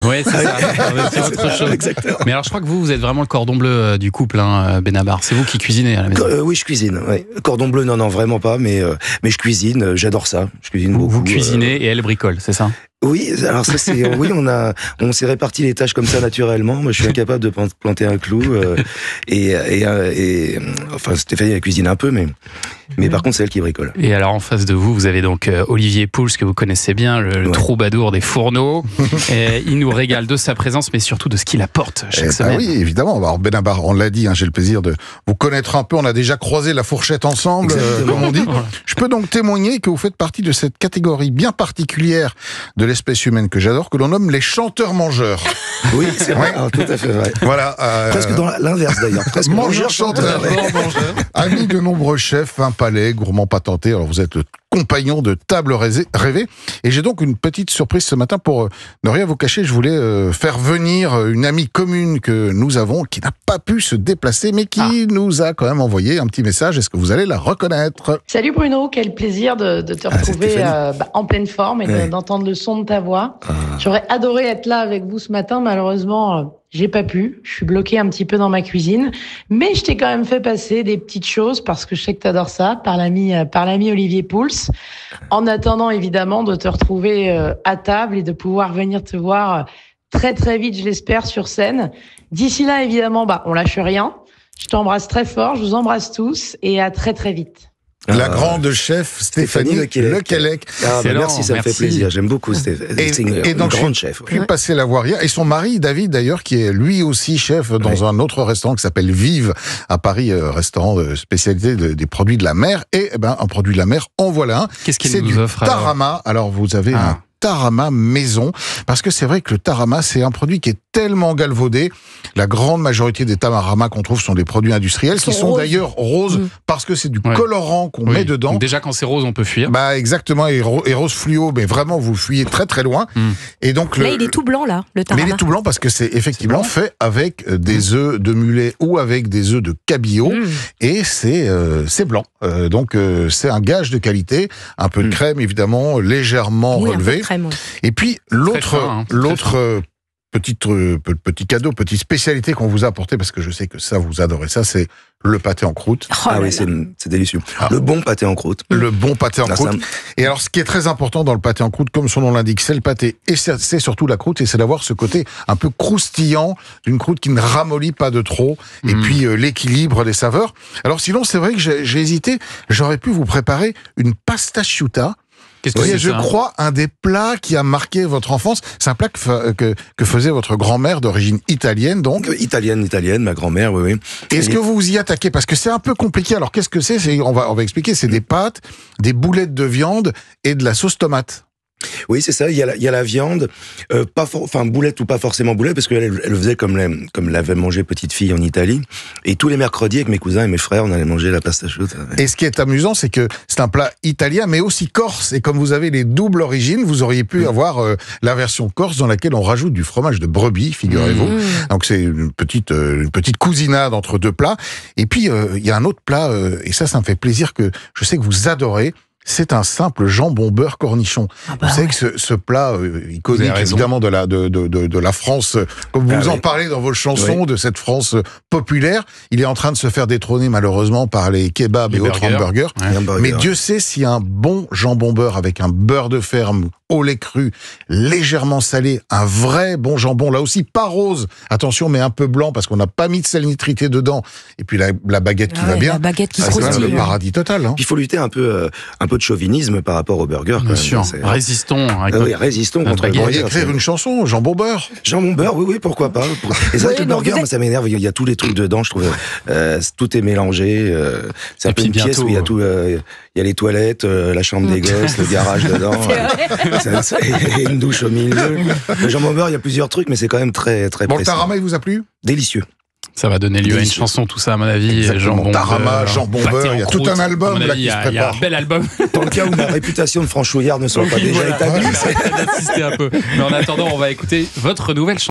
Oui, c'est ça. C'est autre chose. Exactement. Mais alors, je crois que vous êtes vraiment le cordon bleu du couple, hein, Benabar. C'est vous qui cuisinez à la maison. Oui, je cuisine. Ouais. Cordon bleu, non, vraiment pas. Mais je cuisine. J'adore ça. Je cuisine beaucoup. Vous cuisinez et elle bricole, c'est ça? Oui, alors ça c'est oui, on s'est réparti les tâches comme ça naturellement. Moi, je suis incapable de planter un clou enfin Stéphanie elle cuisine un peu, mais par contre c'est elle qui bricole. Et alors en face de vous, vous avez donc Olivier Pouls, que vous connaissez bien, le troubadour des fourneaux. Et il nous régale de sa présence, mais surtout de ce qu'il apporte chaque semaine. Oui, évidemment. Alors Benabar, on l'a dit, j'ai le plaisir de vous connaître un peu. On a déjà croisé la fourchette ensemble, comme on dit. Je peux donc témoigner que vous faites partie de cette catégorie bien particulière de l'espèce humaine que j'adore, que l'on nomme les chanteurs-mangeurs. Oui, c'est vrai, tout à fait vrai. Voilà. Presque dans l'inverse d'ailleurs. Presque mangeurs-chanteurs. Amis de nombreux chefs, un palais, gourmand patenté. Alors vous êtes le compagnon de table rêvée. Et j'ai donc une petite surprise ce matin pour ne rien vous cacher. Je voulais faire venir une amie commune que nous avons, qui n'a pas pu se déplacer, mais qui nous a quand même envoyé un petit message. Est-ce que vous allez la reconnaître? Salut Bruno, quel plaisir de te retrouver en pleine forme et d'entendre le son de ta voix. J'aurais adoré être là avec vous ce matin, malheureusement... J'ai pas pu, je suis bloquée un petit peu dans ma cuisine, mais je t'ai quand même fait passer des petites choses parce que je sais que t'adores ça, par l'ami Olivier Pouls. En attendant évidemment de te retrouver à table et de pouvoir venir te voir très très vite, je l'espère, sur scène. D'ici là évidemment, on lâche rien. Je t'embrasse très fort, je vous embrasse tous et à très très vite. La grande chef Stéphanie Lequelec. Merci, ça me fait plaisir. J'aime beaucoup Stéphanie. Et donc, grande chef. Puis passer la voir hier. Et son mari, David, d'ailleurs, qui est lui aussi chef dans un autre restaurant qui s'appelle Vive à Paris, restaurant de spécialité des produits de la mer. Et un produit de la mer, en voilà un. Qu'est-ce qu'il nous offre? C'est du tarama. Alors, vous avez un tarama maison, parce que c'est vrai que le tarama, c'est un produit qui est tellement galvaudé. La grande majorité des taramas qu'on trouve sont des produits industriels, qui sont d'ailleurs roses, parce que c'est du colorant qu'on met dedans. Donc déjà, quand c'est rose, on peut fuir. Exactement, et rose fluo, mais vraiment, vous fuyez très très loin. Et donc, là, il est tout blanc, là, le tarama. Mais il est tout blanc parce que c'est effectivement fait avec des œufs de mulet ou avec des œufs de cabillaud, et c'est blanc. Donc, c'est un gage de qualité, un peu de crème, évidemment, légèrement relevé. Et puis l'autre petit cadeau, petite spécialité qu'on vous a apporté, parce que je sais que ça vous adorez ça, c'est le pâté en croûte. Oui, c'est délicieux. Le bon pâté en croûte. Le bon pâté en croûte. Et alors, ce qui est très important dans le pâté en croûte, comme son nom l'indique, c'est le pâté et c'est surtout la croûte, et c'est d'avoir ce côté un peu croustillant d'une croûte qui ne ramollit pas de trop, et puis l'équilibre des saveurs. Alors sinon, c'est vrai que j'ai hésité, j'aurais pu vous préparer une pasta asciutta. Je crois un des plats qui a marqué votre enfance. C'est un plat que faisait votre grand-mère d'origine italienne, donc. Italienne, ma grand-mère, oui. Est-ce que vous vous y attaquez? Parce que c'est un peu compliqué. Alors qu'est-ce que c'est? On va expliquer. C'est des pâtes, des boulettes de viande et de la sauce tomate. Oui, c'est ça. Il y a la viande, boulette ou pas forcément boulette, parce qu'elle le faisait comme l'avait mangé petite fille en Italie. Et tous les mercredis, avec mes cousins et mes frères, on allait manger la pasta asciutta. Et ce qui est amusant, c'est que c'est un plat italien, mais aussi corse. Et comme vous avez les doubles origines, vous auriez pu avoir la version corse dans laquelle on rajoute du fromage de brebis, figurez-vous. Donc c'est une petite cousinade entre deux plats. Et puis il y a un autre plat, et ça me fait plaisir, que je sais que vous adorez. C'est un simple jambon beurre cornichon. Vous savez que ce plat iconique évidemment de la France, comme vous en parlez dans vos chansons, de cette France populaire, il est en train de se faire détrôner malheureusement par les kebabs et autres hamburgers. Mais Dieu sait si un bon jambon beurre avec un beurre de ferme au lait cru, légèrement salé, un vrai bon jambon, là aussi pas rose, attention, mais un peu blanc parce qu'on n'a pas mis de sel nitrité dedans, et puis la baguette qui va bien, la baguette qui c'est le paradis total. Il faut lutter un peu de chauvinisme par rapport au burger. Bien sûr, résistons. Résistons contre le burger. Écrire une chanson, jambon beurre. Jambon beurre, oui, pourquoi pas. Et c'est vrai que le burger, moi, ça m'énerve, il y a tous les trucs dedans, je trouve, tout est mélangé, c'est un peu une pièce où il y a tout, il y a les toilettes, la chambre des gosses, le garage dedans. Et une douche au milieu. Le jambon beurre, il y a plusieurs trucs, mais c'est quand même très très précis. Le tarama, il vous a plu? Délicieux. Ça va donner lieu à une chanson, tout ça, à mon avis. Jambon tarama, jambon beurre, il y a tout un album là qui se prépare. Il y a un bel album. Dans le cas où la réputation de franchouillard ne soit pas déjà établie. D'assister un peu. Mais en attendant, on va écouter votre nouvelle chanson.